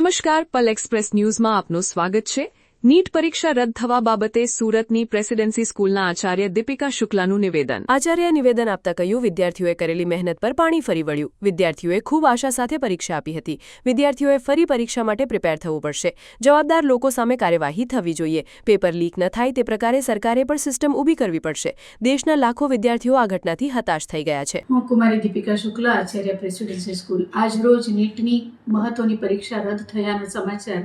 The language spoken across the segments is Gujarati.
નમસ્કાર, પલ એક્સપ્રેસ ન્યૂઝમાં આપનું સ્વાગત છે। નીટ પરીક્ષા રદ થવા બાબતે સુરતની પ્રેસિડેન્સી સ્કૂલના આચાર્ય દીપિકા શુક્લાનું નિવેદન। આચાર્યએ નિવેદન આપતા કહ્યું, વિદ્યાર્થીઓએ કરેલી મહેનત પર પાણી ફરી વળ્યું। વિદ્યાર્થીઓએ ખૂબ આશા સાથે પરીક્ષા આપી હતી। વિદ્યાર્થીઓએ ફરી પરીક્ષા માટે પ્રિપેર થવું પડશે। જવાબદાર લોકો સામે કાર્યવાહી થવી જોઈએ। પેપર લીક ન થાય તે પ્રકારે સરકારે પણ સિસ્ટમ ઊભી કરવી પડશે। દેશના લાખો વિદ્યાર્થીઓ આ ઘટનાથી હતાશ થઈ ગયા છે। હું કુમારી દીપિકા શુક્લા, આચાર્ય પ્રેસિડેન્સી સ્કૂલ। આજરોજ નીટની મહત્વની પરીક્ષા રદ થયાના સમાચાર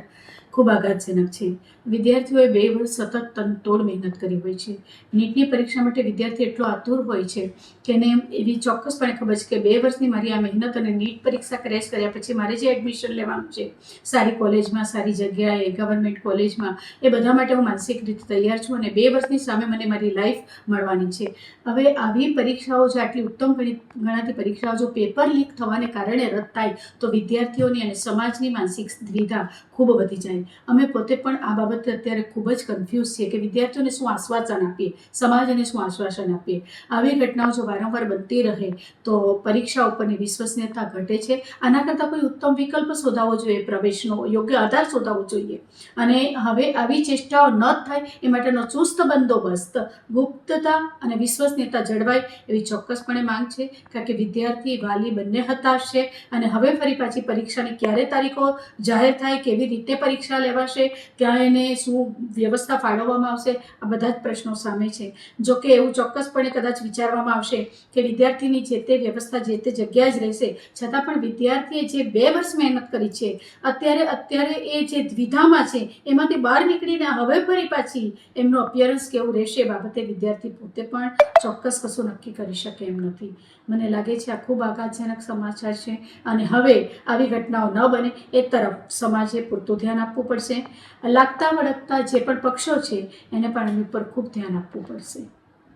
ખૂબ આઘાતજનક છે। વિદ્યાર્થીઓએ 2 વર્ષ સતત તનતોડ મહેનત કરી હોય છે। નીટની પરીક્ષા માટે વિદ્યાર્થી એટલો આતુર હોય છે કે એને એવી ચોક્કસપણે ખબર છે કે 2 વર્ષની મારી આ મહેનત અને નીટ પરીક્ષા ક્રેશ કર્યા પછી મારે જે એડમિશન લેવાનું છે સારી કોલેજમાં, સારી જગ્યાએ, ગવર્મેન્ટ કોલેજમાં, એ બધા માટે હું માનસિક રીતે તૈયાર છું અને 2 વર્ષની સામે મને મારી લાઈફ મળવાની છે। હવે આવી પરીક્ષાઓ, જો આટલી ઉત્તમ ગણાતી પરીક્ષાઓ જો પેપર લીક થવાને કારણે રદ થાય તો વિદ્યાર્થીઓની અને સમાજની માનસિક દ્વિધા ખૂબ વધી જાય। અમે પોતે પણ આ બાબતે અત્યારે ખૂબ જ કન્ફ્યુઝ છીએ કે વિદ્યાર્થીઓને શું આશ્વાસન આપીએ, સમાજને શું આશ્વાસન આપીએ। આવી ઘટનાઓ જો વારંવાર બનતી રહે તો પરીક્ષા ઉપરની વિશ્વસનીયતા ઘટે છે। આના કરતાં કોઈ ઉત્તમ વિકલ્પ શોધાવવો જોઈએ, પ્રવેશનો યોગ્ય આધાર શોધાવવો જોઈએ અને હવે આવી ચેષ્ટાઓ ન થાય એ માટેનો ચુસ્ત બંદોબસ્ત, ગુપ્તતા અને વિશ્વસનીયતા જળવાય એવી ચોક્કસપણે માંગ છે। કારણ કે વિદ્યાર્થી, વાલી બંને હતાશ છે અને હવે ફરી પાછી પરીક્ષાની ક્યારે તારીખો જાહેર થાય, કેવી રીતે પરીક્ષા લેવાશે, ક્યાં એને શું વ્યવસ્થા ફાળવવામાં આવશે, આ બધા જ પ્રશ્નો સામે છે। જો કે એવું ચોક્કસપણે કદાચ વિચારવામાં આવશે કે વિદ્યાર્થીની જે તે વ્યવસ્થા જે તે જગ્યાએ જ રહેશે, છતાં પણ વિદ્યાર્થીએ જે 2 વર્ષ મહેનત કરી છે, અત્યારે એ જે દ્વિધામાં છે એમાંથી બહાર નીકળીને હવે ફરી પાછી એમનું અપિયરન્સ કેવું રહેશે એ બાબતે વિદ્યાર્થી પોતે પણ ચોક્કસ કશું નક્કી કરી શકે એમ નથી। મને લાગે છે આ ખૂબ આઘાતજનક સમાચાર છે અને હવે આવી ઘટનાઓ ન બને એ તરફ સમાજે પૂરતું ધ્યાન આપવું પડશે। લાગતા વળગતા જે પણ પક્ષો છે એને પણ એની ઉપર ખૂબ ધ્યાન આપવું પડશે।